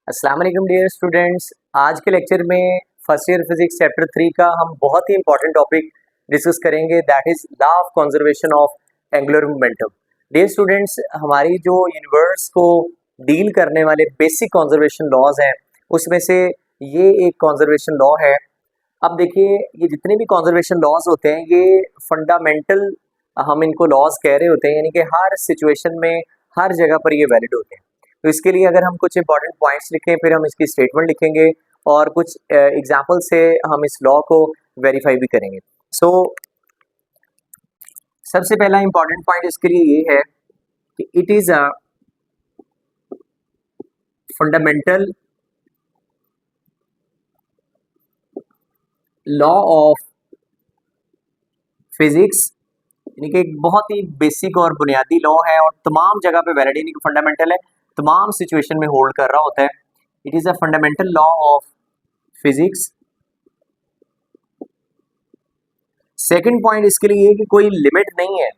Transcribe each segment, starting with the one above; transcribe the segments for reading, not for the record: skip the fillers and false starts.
अस्सलाम वालेकुम dear students. आज के लेक्चर में फर्स्ट ईयर फिजिक्स चैप्टर 3 का हम बहुत ही इंपॉर्टेंट टॉपिक डिस्कस करेंगे, that is law of conservation of angular momentum. Dear students, हमारी जो यूनिवर्स को डील करने वाले बेसिक कंजर्वेशन लॉज हैं उसमें से ये एक कंजर्वेशन लॉ है। अब देखिए, ये जितने भी कंजर्वेशन लॉज होते हैं ये फंडामेंटल हम इनको लॉज कह रहे होते हैं, यानी कि हर सिचुएशन में हर जगह पर ये वैलिड होते हैं। तो इसके लिए अगर हम कुछ इंपॉर्टेंट पॉइंट्स लिखें, फिर हम इसकी स्टेटमेंट लिखेंगे और कुछ एग्जाम्पल से हम इस लॉ को वेरीफाई भी करेंगे। सो सबसे पहला इंपॉर्टेंट पॉइंट इसके लिए ये है कि it is a fundamental law of physics, यानी कि एक बहुत ही बेसिक और बुनियादी लॉ है और तमाम जगह पे वैलिड, यानी कि फंडामेंटल है, तमाम सिचुएशन में होल्ड कर रहा होता है। It is a fundamental law of physics. Second point इसके लिए ये कि कोई लिमिट नहीं है,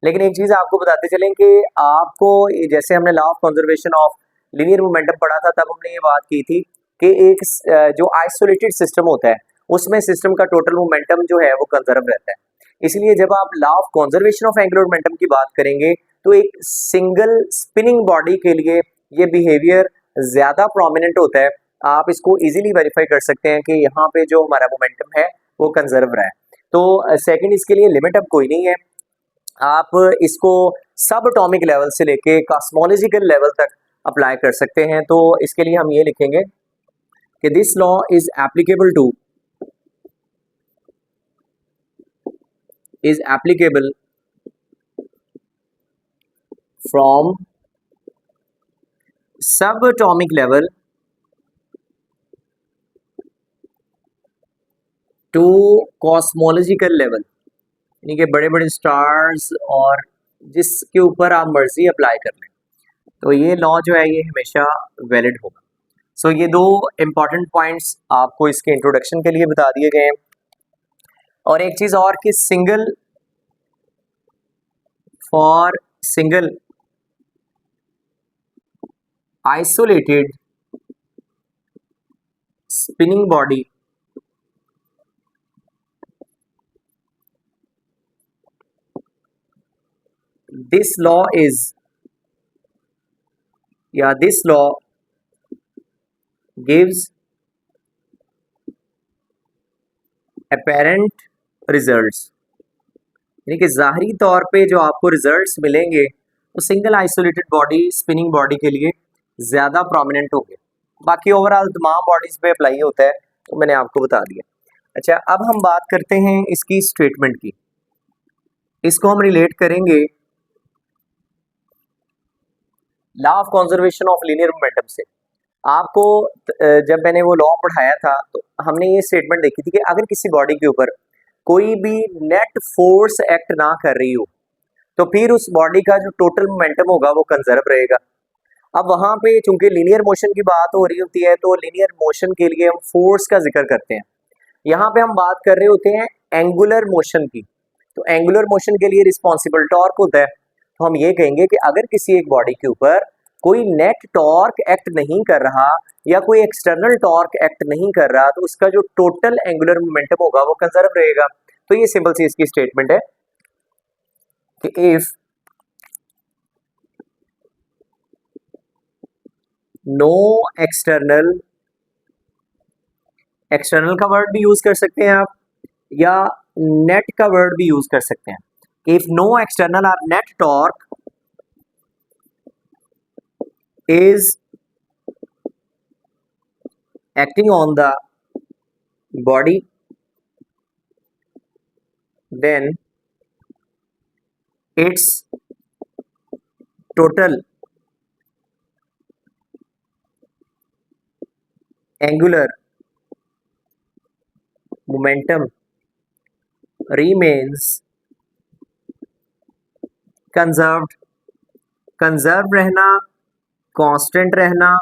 लेकिन एक चीज आपको बताते चलें कि आपको जैसे हमने law of conservation of linear momentum पढ़ा था, तब हमने ये बात की थी कि एक जो आइसोलेटेड सिस्टम होता है उसमें सिस्टम का टोटल मोमेंटम जो है वो कंजर्व रहता है। इसलिए जब आप law of conservation of angular momentum की बात करेंगे तो एक सिंगल स्पिनिंग बॉडी के लिए ये बिहेवियर ज्यादा प्रोमिनेंट होता है। आप इसको इजीली वेरीफाई कर सकते हैं कि यहाँ पे जो हमारा मोमेंटम है वो कंजर्व रहा है। तो सेकंड, इसके लिए लिमिट अब कोई नहीं है, आप इसको सब एटॉमिक लेवल से लेके कॉस्मोलॉजिकल लेवल तक अप्लाई कर सकते हैं। तो इसके लिए हम ये लिखेंगे कि this law is applicable from subatomic level to cosmological level, यानी कि बड़े बड़े स्टार्स और जिसके ऊपर आप मर्जी अप्लाई कर लें, तो ये लॉ जो है ये हमेशा वैलिड होगा। सो ये दो इंपॉर्टेंट पॉइंट्स आपको इसके इंट्रोडक्शन के लिए बता दिए गए हैं। और एक चीज और कि single isolated spinning body this law gives apparent results, यानी कि जाहरी तौर पे जो आपको रिजल्ट्स मिलेंगे वो single isolated body spinning body के लिए ज़्यादा प्रोमिनेंट होंगे। बाकी ओवरऑल तमाम बॉडीज़ पे अप्लाई होता है, तो मैंने आपको बता दिया। अच्छा, अब हम बात करते हैं इसकी स्टेटमेंट की। इसको हम रिलेट करेंगे law of conservation of linear momentum से। आपको जब मैंने वो लॉ पढ़ाया था तो हमने ये स्टेटमेंट देखी थी कि अगर किसी बॉडी के ऊपर कोई भी नेट फोर्स एक्ट ना कर रही हो तो फिर उस बॉडी का जो टोटल मोमेंटम होगा वो कंजर्व रहेगा। अब वहां पे चूंकि लीनियर मोशन की बात हो रही होती है तो लीनियर मोशन के लिए हम फोर्स का जिक्र करते हैं। यहाँ पे हम बात कर रहे होते हैं एंगुलर मोशन की, तो एंगुलर मोशन के लिए रिस्पॉन्सिबल टॉर्क होता है। तो हम ये कहेंगे कि अगर किसी एक बॉडी के ऊपर कोई नेट टॉर्क एक्ट नहीं कर रहा या कोई एक्सटर्नल टॉर्क एक्ट नहीं कर रहा तो उसका जो टोटल एंगुलर मोमेंटम होगा वो कंजर्व रहेगा। तो ये सिंपल सी इसकी स्टेटमेंट है कि इफ नो एक्सटर्नल का वर्ड भी यूज कर सकते हैं आप, या नेट का वर्ड भी यूज कर सकते हैं। इफ नो एक्सटर्नल और net torque is acting on the body, then its total angular momentum remains conserved। Conserve रहना, कांस्टेंट रहना,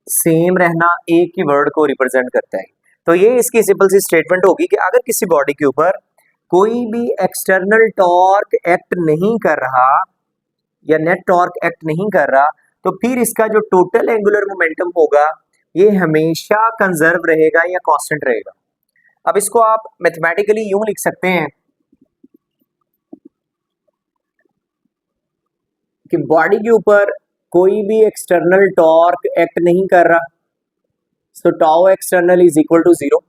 सेम रहना एक ही वर्ड को रिप्रेजेंट करता है। तो ये इसकी सिंपल सी स्टेटमेंट होगी कि अगर किसी बॉडी के ऊपर कोई भी एक्सटर्नल टॉर्क एक्ट नहीं कर रहा या नेट टॉर्क एक्ट नहीं कर रहा तो फिर इसका जो टोटल एंगुलर मोमेंटम होगा ये हमेशा कंजर्व रहेगा या कांस्टेंट रहेगा। अब इसको आप मैथमेटिकली यूं लिख सकते हैं कि बॉडी के ऊपर कोई भी एक्सटर्नल टॉर्क एक्ट नहीं कर रहा, so tau external is equal to 0।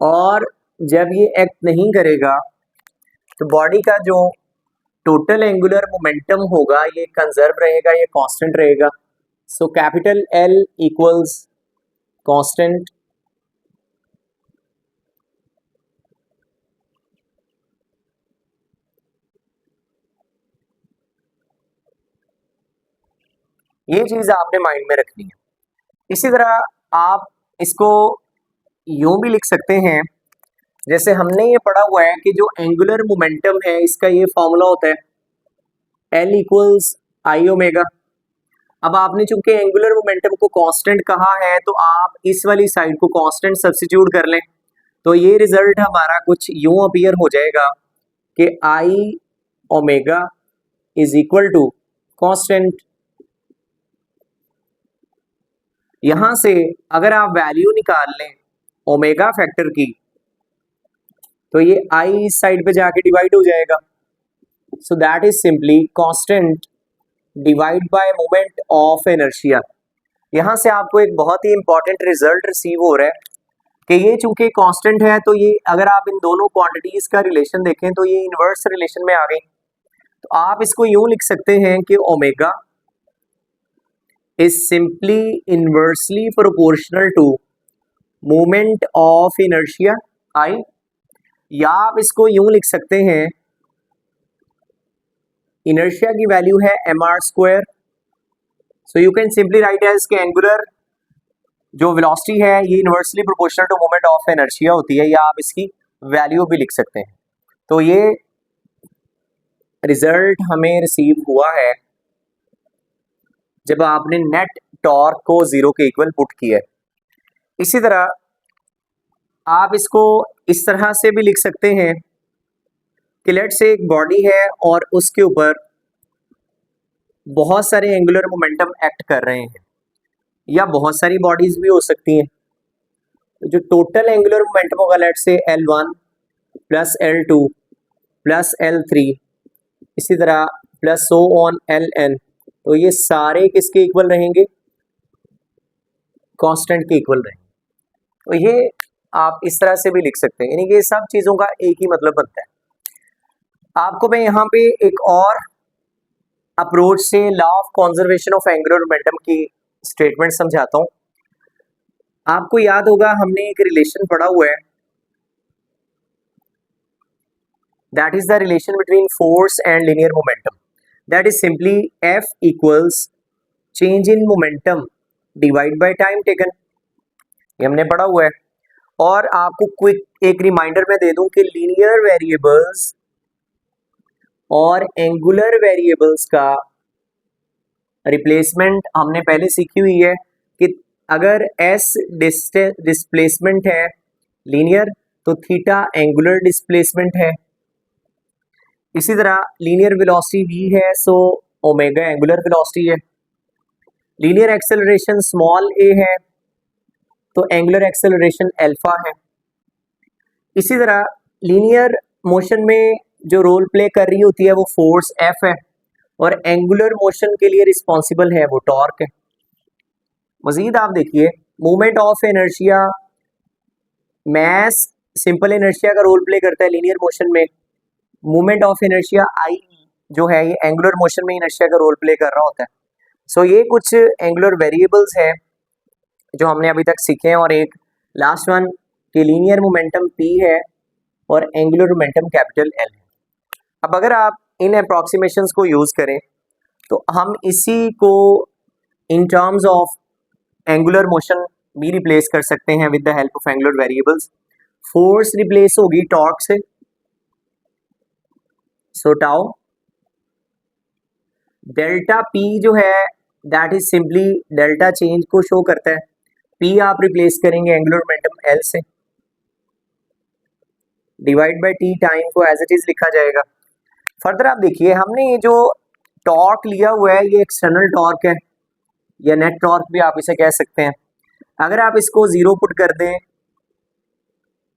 और जब ये एक्ट नहीं करेगा तो बॉडी का जो टोटल एंगुलर मोमेंटम होगा ये कंजर्व रहेगा, ये कांस्टेंट रहेगा। So capital L equals constant, ये चीज आपने माइंड में रखनी है। इसी तरह आप इसको यूं भी लिख सकते हैं, जैसे हमने ये पढ़ा हुआ है कि जो एंगुलर मोमेंटम है इसका ये फॉर्मूला होता है L इक्वल्स आई ओमेगा। अब आपने चूंकि एंगुलर मोमेंटम को कांस्टेंट कहा है तो आप इस वाली साइड को कांस्टेंट सब्स्टिट्यूट कर लें, तो ये रिजल्ट हमारा कुछ यूं अपीयर हो जाएगा कि I omega is equal to constant. यहां से अगर आप वैल्यू निकाल लें ओमेगा फैक्टर की तो ये आई इस साइड पे जाके डिवाइड हो जाएगा। So that is simply constant divide by moment of inertia. यहां से आपको एक बहुत ही इंपॉर्टेंट रिजल्ट रिसीव हो रहा है कि ये चूंकि कांस्टेंट है तो ये अगर आप इन दोनों क्वांटिटीज का रिलेशन देखें तो ये इनवर्स रिलेशन में आ गई। तो आप इसको यूं लिख सकते हैं कि omega is simply inversely proportional to moment of inertia I, या आप इसको यूं लिख सकते हैं इनर्शिया की वैल्यू है mr², so you can simply write as के एंगुलर जो वेलोसिटी है ये inversely proportional to moment of inertia होती है, या आप इसकी वैल्यू भी लिख सकते हैं। तो ये रिजल्ट हमें रिसीव हुआ है जब आपने नेट टॉर्क को 0 के इक्वल पुट किया है। इसी तरह आप इसको इस तरह से भी लिख सकते हैं कि लेट से एक बॉडी है और उसके ऊपर बहुत सारे एंगुलर मोमेंटम एक्ट कर रहे हैं, या बहुत सारी बॉडीज भी हो सकती हैं। तो जो टोटल एंगुलर मोमेंटम होगा लेट से L1 plus L2 plus L3 इसी तरह प्लस सो ऑन Ln, तो ये सारे किसके इक्वल रहेंगे? कांस्टेंट के इक्वल रहेंगे। तो ये आप इस तरह से भी लिख सकते हैं, यानी कि सब चीजों का एक ही मतलब बनता है। आपको मैं यहाँ पे एक और अप्रोच से law of conservation of angular momentum की स्टेटमेंट समझाता हूँ। आपको याद होगा हमने एक रिलेशन पढ़ा हुआ है, that is the relation between force and linear momentum, that is simply F equals change in momentum divide by time taken. ये हमने पढ़ा हुआ है। और आपको क्विक एक रिमाइंडर में दे दूं कि लीनियर वेरिएबल्स और एंगुलर वेरिएबल्स का रिप्लेसमेंट हमने पहले सीखी हुई है कि अगर s डिस्प्लेसमेंट है लीनियर तो थीटा एंगुलर डिस्प्लेसमेंट है। इसी तरह लीनियर वेलोसिटी v है, सो ओमेगा एंगुलर वेलोसिटी है। लीनियर एक्सेलरेशन स्मॉल a है तो एंगुलर एक्सेलरेशन अल्फा है। इसी तरह लीनियर मोशन में जो रोल प्ले कर रही होती है वो फोर्स F है, और एंगुलर मोशन के लिए रिस्पॉन्सिबल है वो टॉर्क है। मजीद आप देखिए movement of inertia, mass simple inertia का रोल प्ले करता है लीनियर मोशन में। मूवमेंट ऑफ इनर्शिया I जो है ये एंगुलर मोशन में इनर्शिया का रोल प्ले कर रहा होता है। सो ये कुछ एंगुलर वेरिएबल्स हैं जो हमने अभी तक सीखे हैं, और एक लास्ट वन कि लीनियर मोमेंटम P है और एंगुलर मोमेंटम कैपिटल L है। अब अगर आप इन अप्रॉक्सीमेशंस को यूज़ करें तो हम इसी को in terms of angular motion भी रिप्लेस कर सकते हैं with the help of angular variables. Force replace होगी टॉर्क से, सो टाउ डेल्टा P जो है that is simply delta change को शो करता है। P आप रिप्लेस करेंगे एंगुलर मोमेंटम L से, डिवाइड बाय T टाइम को एज इट इज लिखा जाएगा। फर्दर आप देखिए हमने ये जो टॉर्क लिया हुआ है, ये एक्सटर्नल टॉर्क है या नेट टॉर्क भी आप इसे कह सकते हैं। अगर आप इसको जीरो पुट कर दें,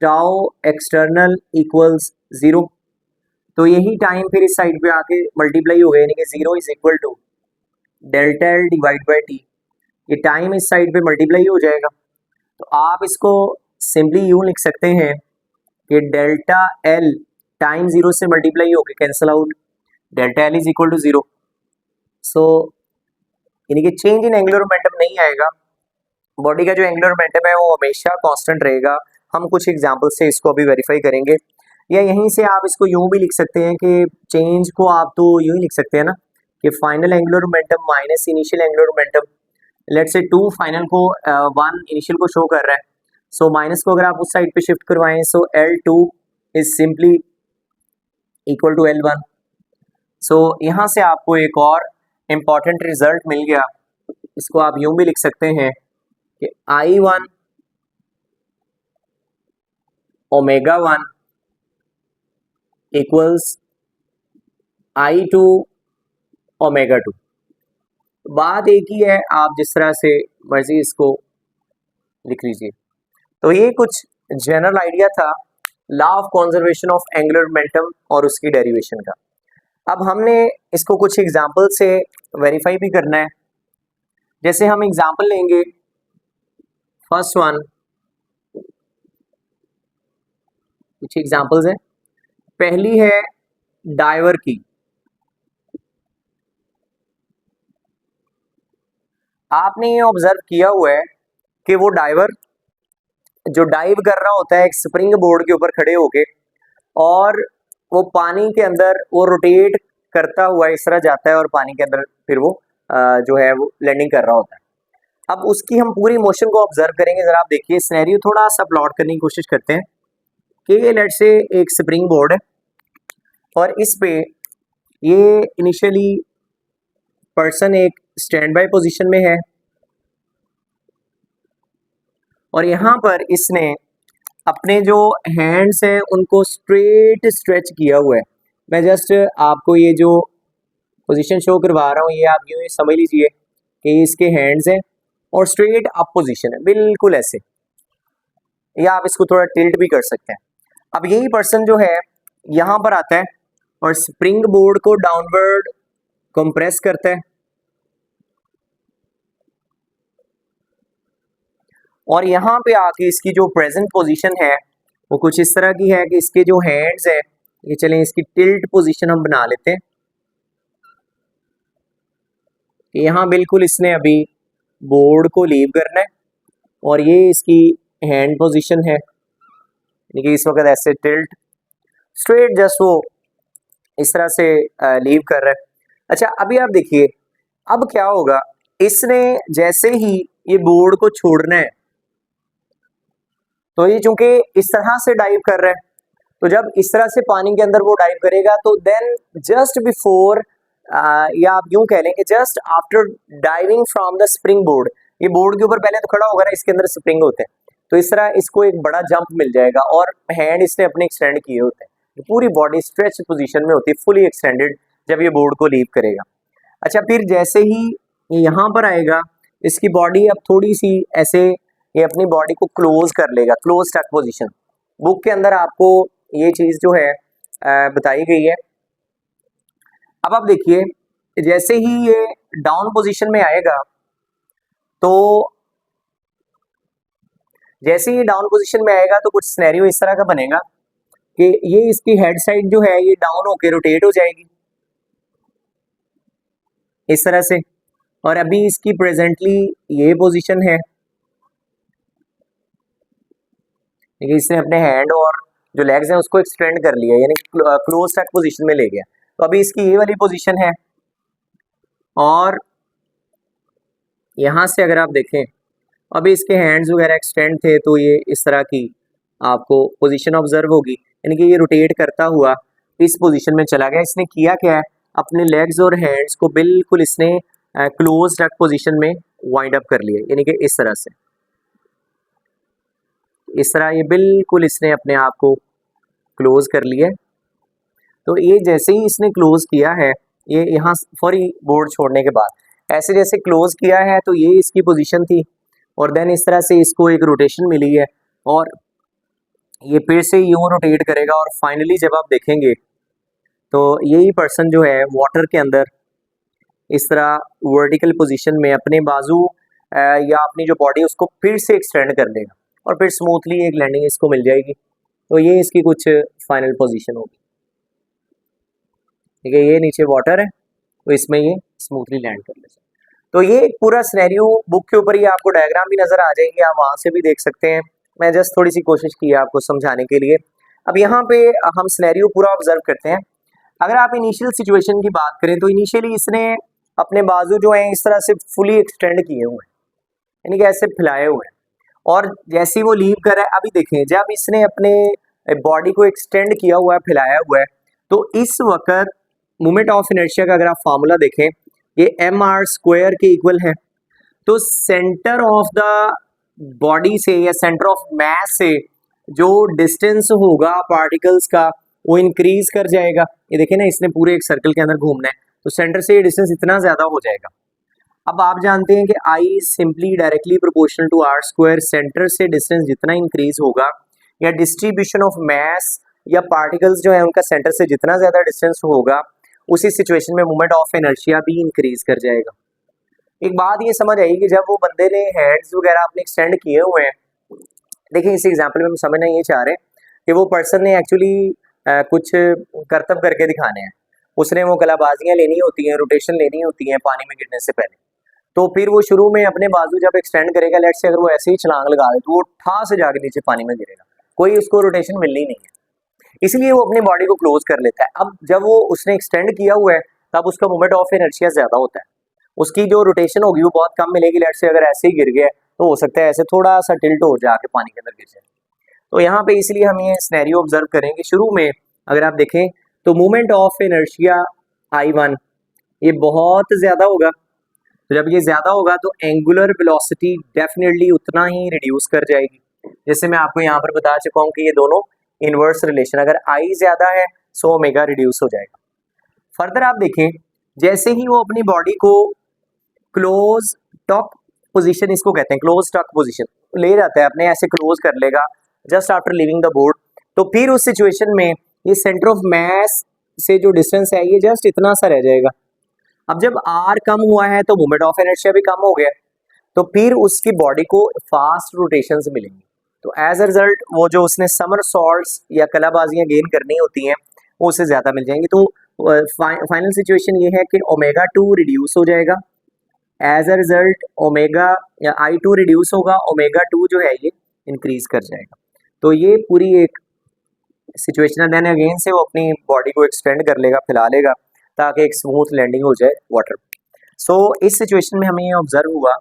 टाउ एक्सटर्नल इक्वल्स जीरो, तो यही टाइम फिर इस साइड पे आके मल्टीप्लाई हो गया, यानी कि zero is equal to delta L divide by T. ये टाइम इस साइड पे मल्टीप्लाई हो जाएगा। तो आप इसको सिंपली यूं लिख सकते हैं कि डेल्टा एल टाइम जीरो से मल्टीप्लाई होके cancel out, delta L is equal to zero. So यानी कि चेंज इन एंगुलर मोमेंटम नहीं आएगा, बॉडी का जो एंगुलर मोमेंटम है वो हमेशा कांस्टेंट रहेगा। हम कुछ एग्जांपल से इसको अभी वेरीफाई करेंगे। या यहीं से आप इसको यूं भी लिख सकते हैं कि चेंज को आप तो यूं ही लिख सकते हैं ना कि final angular momentum minus initial angular momentum. Let's say 2 final को 1 इनिशियल को शो कर रहा है, सो माइनस को अगर आप उस साइड पे शिफ्ट करवाएं, so L2 is simply equal to L1। So यहाँ से आपको एक और इम्पॉर्टेंट रिजल्ट मिल गया। इसको आप यूं भी लिख सकते हैं कि I1 omega 1 equals I2 omega 2। बात एक ही है, आप जिस तरह से मर्जी इसको लिख लीजिए। तो ये कुछ जनरल आइडिया था law of conservation of angular momentum और उसकी डेरिवेशन का। अब हमने इसको कुछ एग्जांपल से वेरीफाई भी करना है। जैसे हम एग्जांपल लेंगे, फर्स्ट वन, कुछ एग्जांपल्स हैं। पहली है डाइवर की। आपने ये ऑब्जर्व किया हुआ है कि वो डाइवर जो डाइव कर रहा होता है एक स्प्रिंग बोर्ड के ऊपर खड़े होके, और वो पानी के अंदर वो रोटेट करता हुआ इस तरह जाता है और पानी के अंदर फिर वो जो है वो लैंडिंग कर रहा होता है। अब उसकी हम पूरी मोशन को ऑब्जर्व करेंगे। जरा आप देखिए, सिनेरियो थोड़ा सा प्लॉट करने की कोशिश करते हैं कि लेट्स से एक स्प्रिंग बोर्ड है और इस पे ये इनिशियली पर्सन एक स्टैंड बाय पोजीशन में है और यहाँ पर इसने अपने जो हैंड्स हैं उनको स्ट्रेट स्ट्रेच किया हुआ है। मैं जस्ट आपको ये जो पोजीशन शो करवा रहा हूँ, ये आप यूँ समझ लीजिए कि इसके हैंड्स हैं और स्ट्रेट अप पोजीशन है, बिल्कुल ऐसे, या आप इसको थोड़ा टिल्ट भी कर सकते हैं। अब यही पर्सन जो है यहाँ पर आता है और स्प्रिंग बोर्ड को डाउनवर्ड कंप्रेस करता है, और यहाँ पे आके इसकी जो प्रेजेंट पोजीशन है वो कुछ इस तरह की है कि इसके जो हैंड्स है, ये चलें इसकी टिल्ट पोजीशन हम बना लेते हैं। यहाँ बिल्कुल इसने अभी बोर्ड को लीव करना है और ये इसकी हैंड पोजीशन है, यानी कि इस वक्त ऐसे टिल्ट स्ट्रेट जस्ट वो इस तरह से लीव कर रहा है। अच्छा, अभी आप देखिए अब क्या होगा, इसने जैसे ही ये बोर्ड को छोड़ना है तो ये चूंकि इस तरह से डाइव कर रहा है, तो जब इस तरह से पानी के अंदर वो डाइव करेगा तो देन जस्ट बिफोर, या आप यूं कह लें कि just after diving from the spring board, ये बोर्ड के ऊपर पहले तो खड़ा होगा ना, इसके अंदर स्प्रिंग होते हैं, तो इस तरह इसको एक बड़ा जंप मिल जाएगा और हैंड इसने अपने एक्सटेंड किए होते हैं, पूरी बॉडी स्ट्रेच पोजीशन में होती है, फुली एक्सटेंडेड जब ये बोर्ड को लीव करेगा। अच्छा, फिर जैसे ही ये यहाँ पर आएगा, इसकी बॉडी अब थोड़ी सी ऐसे ये अपनी बॉडी को क्लोज कर लेगा, क्लोज टक पोजीशन। बुक के अंदर आपको ये चीज जो है बताई गई है। अब आप देखिए, जैसे ही ये डाउन पोजीशन में आएगा, तो जैसे ही डाउन पोजीशन में आएगा तो कुछ सिनेरियो इस तरह का बनेगा कि ये इसकी हेड साइड जो है ये डाउन होके रोटेट हो जाएगी इस तरह से, और अभी इसकी प्रेजेंटली ये पोजीशन है, इसने अपने हैंड और जो लेग्स हैं उसको एक्सटेंड कर लिया, यानी क्लोज टक पोजीशन में ले गया। तो अभी इसकी ये वाली पोजीशन है और यहाँ से अगर आप देखें अभी इसके हैंड्स वगैरह एक्सटेंड थे, तो ये इस तरह की आपको पोजीशन ऑब्जर्व होगी, यानी कि ये रोटेट करता हुआ इस पोजीशन में चला गया। इसने किया क्या है, अपने लेग्स और हैंड्स को बिल्कुल इसने क्लोज टक पोजीशन में वाइंड अप कर लिया, यानी कि इस तरह से, इस तरह ये बिल्कुल इसने अपने आप को क्लोज कर लिया। तो ये जैसे ही इसने क्लोज किया है ये यहाँ फॉरी बोर्ड छोड़ने के बाद ऐसे जैसे क्लोज किया है तो ये इसकी पोजीशन थी, और देन इस तरह से इसको एक रोटेशन मिली है और ये फिर से यूं रोटेट करेगा, और फाइनली जब आप देखेंगे तो यही पर्सन जो है वाटर के अंदर इस तरह वर्टिकल पोजीशन में अपने बाजू या अपनी जो बॉडी उसको फिर से एक्सटेंड कर लेगा और फिर स्मूथली एक लैंडिंग इसको मिल जाएगी। तो ये इसकी कुछ फाइनल पोजीशन होगी। ठीक है, ये नीचे वाटर है तो इसमें ये स्मूथली लैंड कर लेगा। तो ये एक पूरा सिनेरियो बुक के ऊपर ही आपको डायग्राम भी नजर आ जाएंगे, आप वहां से भी देख सकते हैं। मैं जस्ट थोड़ी सी कोशिश की है आपको समझाने के लिए। अब यहाँ पे हम सिनेरियो पूरा ऑब्जर्व करते हैं। अगर आप इनिशियल सिचुएशन की बात करें तो इनिशियली इसने अपने बाजू जो है इस तरह से फुली एक्सटेंड किए हुए हैं, यानी कि ऐसे फैलाए हुए हैं, और जैसे ही वो लीव कर रहा है, अभी देखें जब इसने अपने बॉडी को एक्सटेंड किया हुआ है, फैलाया हुआ है, तो इस वक्त मोमेंट ऑफ इनर्शिया का अगर आप फार्मूला देखें ये mr² के इक्वल है। तो सेंटर ऑफ द बॉडी से या सेंटर ऑफ मास से जो डिस्टेंस होगा पार्टिकल्स का वो इंक्रीज कर जाएगा। ये देखिए ना, इसने पूरे एक सर्कल के अंदर घूमना है तो सेंटर से ये डिस्टेंस इतना ज्यादा हो जाएगा। अब आप जानते हैं कि I simply directly proportional to r²। Centre से डिस्टेंस जितना इंक्रीज होगा या डिस्ट्रीब्यूशन ऑफ मास या पार्टिकल्स जो है उनका सेंटर से जितना ज्यादा डिस्टेंस होगा, उसी सिचुएशन में मोमेंट ऑफ इनर्शिया भी इंक्रीज कर जाएगा। एक बात ये समझ आई कि जब वो बंदे ने हैंड्स वगैरह अपने एक्सटेंड किए हुए हैं, देखिए इस एग्जांपल में हम समझना ये चाह रहे हैं कि वो पर्सन ने एक्चुअली कुछ करतब करके दिखाने हैं। उसने वो कलाबाजियां लेनी होती हैं, रोटेशन लेनी होती हैं पानी में गिरने से पहले। तो फिर वो शुरू में अपने बाजू जब एक्सटेंड करेगा, लेट से अगर वो ऐसे ही छलांग लगा दे तो वो ठा से जाके नीचे पानी में गिरेगा, कोई उसको रोटेशन मिलनी नहीं है, इसलिए वो अपनी बॉडी को क्लोज कर लेता है। अब जब वो उसने एक्सटेंड किया हुआ है तब उसका मोमेंट ऑफ इनर्शिया ज्यादा होता है, उसकी जो रोटेशन होगी वो बहुत कम मिलेगी। लेट से अगर ऐसे ही गिर गया तो हो सकता है ऐसे थोड़ा सा टिल्ट हो जाके पानी के अंदर गिर जाए। तो यहाँ पे इसलिए हम ये सिनेरियो ऑब्जर्व करेंगे। शुरू में अगर आप देखें तो मोमेंट ऑफ इनर्शिया I1 ये बहुत ज्यादा होगा। तो जब ये ज्यादा होगा तो एंगुलर वेलोसिटी डेफिनेटली उतना ही रिड्यूस कर जाएगी। जैसे मैं आपको यहाँ पर बता चुका हूँ कि ये दोनों इनवर्स रिलेशन, अगर I ज्यादा है सो ओमेगा रिड्यूस हो जाएगा। फर्दर आप देखें जैसे ही वो अपनी बॉडी को क्लोज टॉक पोजीशन, इसको कहते हैं क्लोज टॉक पोजीशन, ले जाता है अपने, ऐसे क्लोज कर लेगा just after leaving the board, तो फिर उस सिचुएशन में ये सेंटर ऑफ मास से जो डिस्टेंस है ये जस्ट इतना सा रह जाएगा। अब जब R कम हुआ है तो मोमेंट ऑफ इनर्शिया भी कम हो गया, तो फिर उसकी बॉडी को फास्ट रोटेशंस मिलेंगी। तो एज अ रिजल्ट वो जो उसने समर सॉल्ट्स या कलाबाजियां गेन करनी होती हैं वो उससे ज्यादा मिल जाएंगी। तो फाइनल सिचुएशन ये है कि ओमेगा 2 रिड्यूस हो जाएगा, एज अ रिजल्ट ओमेगा या I2 रिड्यूस होगा, ओमेगा 2 जो है ये इंक्रीज कर जाएगा। तो ये पूरी एक सिचुएशन है। देन अगेन से वो अपनी बॉडी को एक्सटेंड कर लेगा, फैला लेगा ताकि एक स्मूथ लैंडिंग हो जाए वाटर। सो इस सिचुएशन में हमें ये ऑब्जर्व हुआ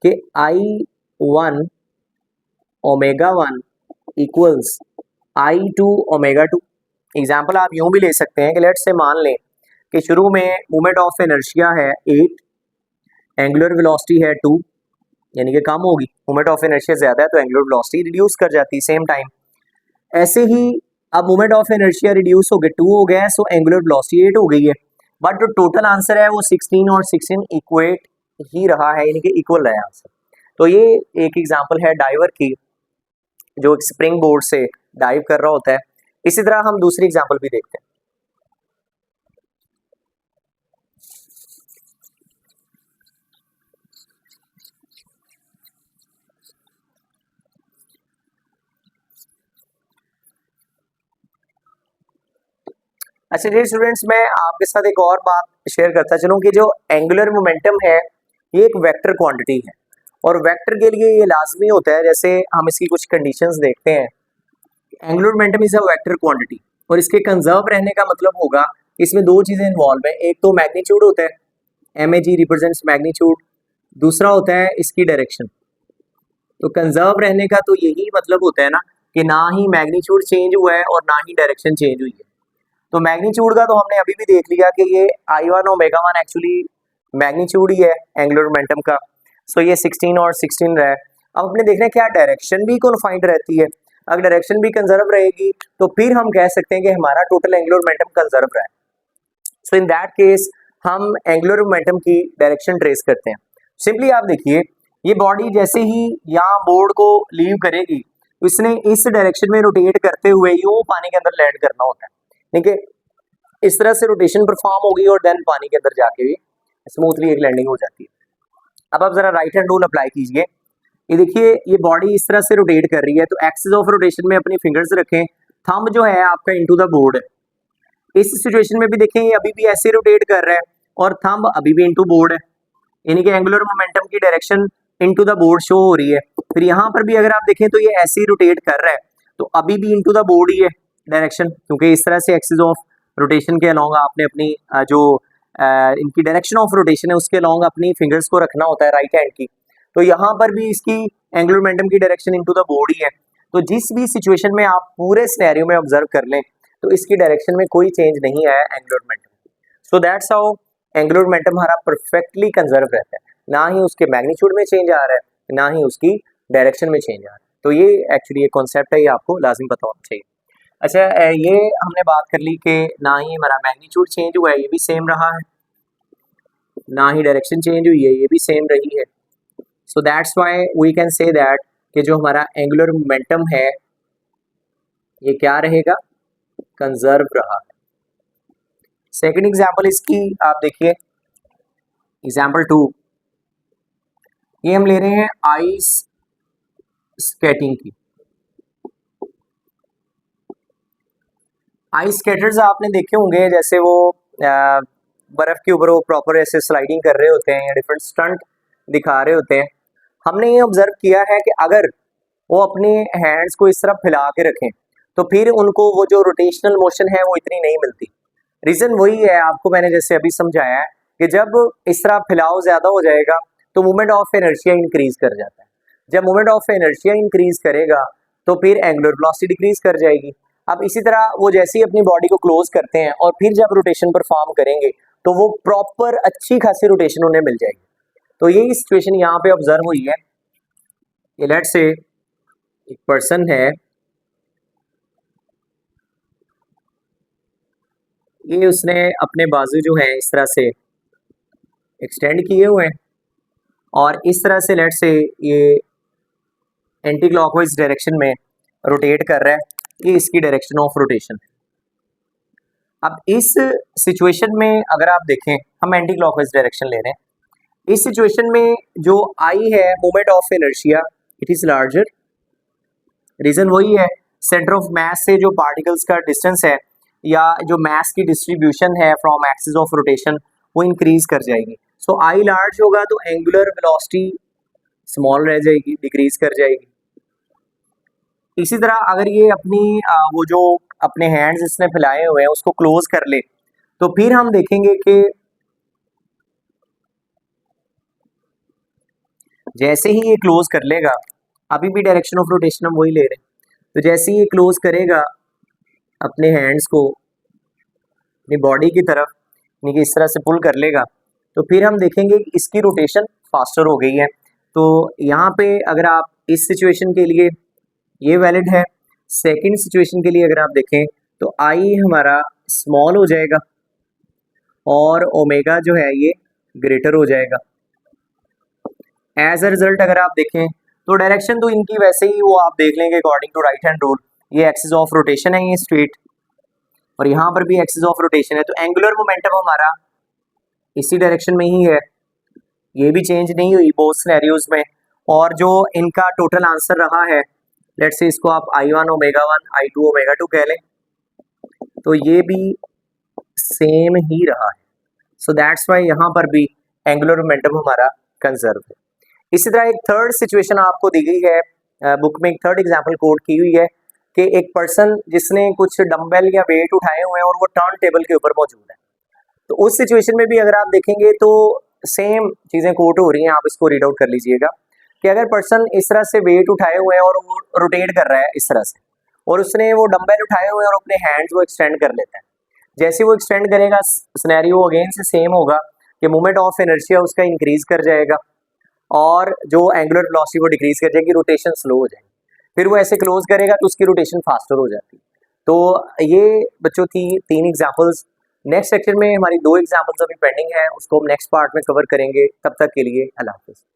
कि I1 omega 1 equals I2 omega 2। Example आप यूं भी ले सकते हैं कि लेट से मान लें कि शुरू में मोमेंट ऑफ इनर्शिया है 8, एंगुलर वेलोसिटी है 2, यानी कि कम होगी, मोमेंट ऑफ इनर्शिया ज्यादा है तो एंगुलर वेलोसिटी रिड्यूस कर जाती है सेम टाइम। ऐसे ही अब मोमेंट ऑफ इनर्शिया रिड्यूस हो गए, 2 हो गया है, सो एंगुलर वेलोसिटी 8 हो गई है, बट जो टोटल आंसर है वो 16 और 16 इक्वेट ही रहा है, यानी कि इक्वल रहा है आंसर। तो ये एक एग्जांपल है डाइवर की, जो एक स्प्रिंग बोर्ड से डाइव कर रहा होता है। इसी तरह हम दूसरी एग्जांपल भी देखते हैं। अच्छा जी स्टूडेंट्स, मैं आपके साथ एक और बात शेयर करता चलूं कि जो एंगुलर मोमेंटम है ये एक वेक्टर क्वांटिटी है, और वेक्टर के लिए ये लाजमी होता है, जैसे हम इसकी कुछ कंडीशंस देखते हैं। Angular momentum is a vector quantity, और इसके कंजर्व रहने का मतलब होगा इसमें दो चीजें इन्वॉल्व है। एक तो मैग्नीट्यूड होता है, mAg रिप्रेजेंट्स मैग्नीट्यूड, दूसरा होता है इसकी डायरेक्शन। तो कंजर्व रहने का तो यही मतलब होता है ना कि ना ही मैग्नीट्यूड चेंज हुआ है और ना ही डायरेक्शन चेंज हुई है। तो मैग्नीट्यूड का तो हमने अभी भी देख लिया कि ये I1 ओमेगा 1 एक्चुअली मैग्नीट्यूड ही है एंगुलर मोमेंटम का। सो ये 16 और 16 रहा है। अब अपने देखना है क्या डायरेक्शन भी कॉन्फाइंड रहती है। अगर डायरेक्शन भी कंजर्व रहेगी तो फिर हम कह सकते हैं कि हमारा टोटल एंगुलर मोमेंटम कंजर्व रहा है। सो इन दैट केस हम एंगुलर मोमेंटम की डायरेक्शन ट्रेस करते हैं। सिंपली आप देखिए, ये बॉडी जैसे ही यहाँ बोर्ड को लीव करेगी तो इसने इस डायरेक्शन में रोटेट करते हुए यूं पानी के अंदर लैंड करना होता है, ठीक है। इस तरह से रोटेशन परफॉर्म होगी और देन पानी के अंदर जाके भी स्मूथली एक लैंडिंग हो जाती है। अब आप जरा राइट हैंड रूल अप्लाई कीजिए। ये देखिए, ये बॉडी इस तरह से रोटेट कर रही है, तो एक्सिस ऑफ रोटेशन में अपनी फिंगर्स रखें, थंब जो है आपका इनटू द बोर्ड है। इस सिचुएशन में भी देखें, ये अभी भी ऐसे रोटेट कर रहा है और थंब अभी भी इनटू बोर्ड है, यानी कि एंगुलर मोमेंटम की direction into the board show हो रही है। फिर यहाँ पर भी अगर आप देखें तो ये ऐसे ही रोटेट कर रहा है, तो अभी भी इनटू द बोर्ड ही है डायरेक्शन, क्योंकि इस तरह से एक्सिस ऑफ रोटेशन के अलॉन्ग आपने अपनी जो इनकी डायरेक्शन ऑफ रोटेशन है उसके अलॉन्ग अपनी फिंगर्स को रखना होता है राइट हैंड की। तो यहाँ पर भी इसकी एंगुलर मोमेंटम की डायरेक्शन इनटू द बोर्ड ही है। तो जिस भी सिचुएशन में आप पूरे सिनेरियो में ऑब्जर्व कर लें तो इसकी डायरेक्शन में कोई चेंज नहीं आया angular momentum. So that's how angular momentum हमारा परफेक्टली कंजर्व रहता है, ना ही उसके मैग्नीट्यूड में चेंज आ रहा है, ना ही उसकी डायरेक्शन में चेंज आ रहा है। तो ये एक्चुअली एक कॉन्सेप्ट है, ये आपको लाजिम पता होना चाहिए। अच्छा, ये हमने बात कर ली कि ना ही हमारा मैग्नीट्यूड चेंज हुआ है, ये भी सेम रहा है, ना ही डायरेक्शन चेंज हुई है, ये भी सेम रही है। So that's why we can say that कि जो हमारा एंगुलर मोमेंटम है ये क्या रहेगा, कंजर्व रहा है। सेकंड एग्जांपल इसकी आप देखिए, एग्जांपल 2, ये हम ले रहे हैं आइस स्केटिंग की। आइस स्केटर्स आपने देखे होंगे, जैसे वो बर्फ के ऊपर वो प्रॉपर ऐसे स्लाइडिंग कर रहे होते हैं या डिफरेंट स्टंट दिखा रहे होते हैं। हमने ये ऑब्जर्व किया है कि अगर वो अपने हैंड्स को इस तरह फैला के रखें तो फिर उनको वो जो रोटेशनल मोशन है वो इतनी नहीं मिलती। रीजन वही है, आपको मैंने जैसे अभी समझाया है कि जब इस तरह फैलाव ज्यादा हो जाएगा तो मूवमेंट ऑफ इनर्शिया इंक्रीज कर जाता है। जब मूवमेंट ऑफ इनर्शिया इंक्रीज करेगा तो फिर एंगुलर वेलोसिटी डिक्रीज कर जाएगी। अब इसी तरह वो जैसे ही अपनी बॉडी को क्लोज करते हैं और फिर जब रोटेशन परफॉर्म करेंगे तो वो प्रॉपर अच्छी खासी रोटेशन उन्हें मिल जाएगी। तो यही सिचुएशन यहाँ पे ऑब्जर्व हुई है। ये लेट्स से एक पर्सन है, ये उसने अपने बाजू जो है इस तरह से एक्सटेंड किए हुए हैं और इस तरह से लेट्स से ये एंटी क्लॉकवाइज डायरेक्शन में रोटेट कर रहा है, ये इसकी डायरेक्शन ऑफ रोटेशन है। अब इस सिचुएशन में अगर आप देखें, हम एंटी क्लॉकवाइज डायरेक्शन ले रहे हैं, इस सिचुएशन में जो आई है moment of inertia it is larger. Reason वही है, सेंटर ऑफ मास से जो पार्टिकल्स का डिस्टेंस है या जो मास की डिस्ट्रीब्यूशन है फ्रॉम एक्सिस ऑफ रोटेशन वो इंक्रीज कर जाएगी। सो आई लार्ज होगा तो एंगुलर वेलोसिटी स्मॉल रह जाएगी, डिक्रीज कर जाएगी। इसी तरह अगर ये अपनी वो जो अपने हैंड्स इसने फैलाए हुए हैं उसको क्लोज कर ले तो फिर हम देखेंगे कि जैसे ही ये क्लोज कर लेगा, अभी भी डायरेक्शन ऑफ रोटेशन हम वही ले रहे हैं, तो जैसे ही ये क्लोज करेगा अपने हैंड्स को अपनी बॉडी की तरफ, यानी कि इस तरह से पुल कर लेगा, तो फिर हम देखेंगे कि इसकी रोटेशन फास्टर हो गई है। तो यहाँ पे अगर आप इस सिचुएशन के लिए ये वैलिड है, सेकंड सिचुएशन के लिए अगर आप देखें तो आई हमारा स्मॉल हो जाएगा और ओमेगा जो है ये ग्रेटर हो जाएगा। एज अ रिजल्ट अगर आप देखें तो डायरेक्शन तो इनकी वैसे ही वो आप देख लेंगे according to right hand rule, ये एक्सिस ऑफ रोटेशन है ये स्ट्रेट और यहाँ पर भी एक्सिस ऑफ रोटेशन है, तो एंगुलर मोमेंटम हमारा इसी डायरेक्शन में ही है, ये भी चेंज नहीं हुई बोथ सिनेरियोज में। और जो इनका टोटल आंसर रहा है, लेट्स से इसको आप I1 ओमेगा 1 I2 ओमेगा 2 कह लें, तो ये भी सेम ही रहा है। सो दैट्स वाई यहाँ पर भी एंगुलर मोमेंटम हमारा कंजर्व है। इसी तरह एक थर्ड सिचुएशन आपको दी गई है, बुक में एक थर्ड एग्जांपल कोड की हुई है कि एक पर्सन जिसने कुछ डंबल या वेट उठाए हुए हैं और वो टर्न टेबल के ऊपर मौजूद है, तो उस सिचुएशन में भी अगर आप देखेंगे तो सेम चीज़ें कोट हो रही हैं। आप इसको रीड आउट कर लीजिएगा कि अगर पर्सन इस तरह से वेट उठाए हुए हैं और वो रोटेट कर रहा है इस तरह से, और उसने वो डंबल उठाए हुए हैं और अपने हैंड्स वो एक्सटेंड कर लेता है, जैसे वो एक्सटेंड करेगा सिनेरियो अगेन से सेम होगा कि मूवमेंट ऑफ इनर्शिया उसका इंक्रीज कर जाएगा और जो एंगुलर वेलोसिटी वो डिक्रीज कर जाएगी, रोटेशन स्लो हो जाएगी। फिर वो ऐसे क्लोज करेगा तो उसकी रोटेशन फास्टर हो जाती है। तो ये बच्चों थी 3 एग्जांपल्स नेक्स्ट सेक्शन में हमारी 2 एग्जाम्पल्स अभी पेंडिंग है, उसको हम नेक्स्ट पार्ट में कवर करेंगे। तब तक के लिए अल्लाह हाफिज़।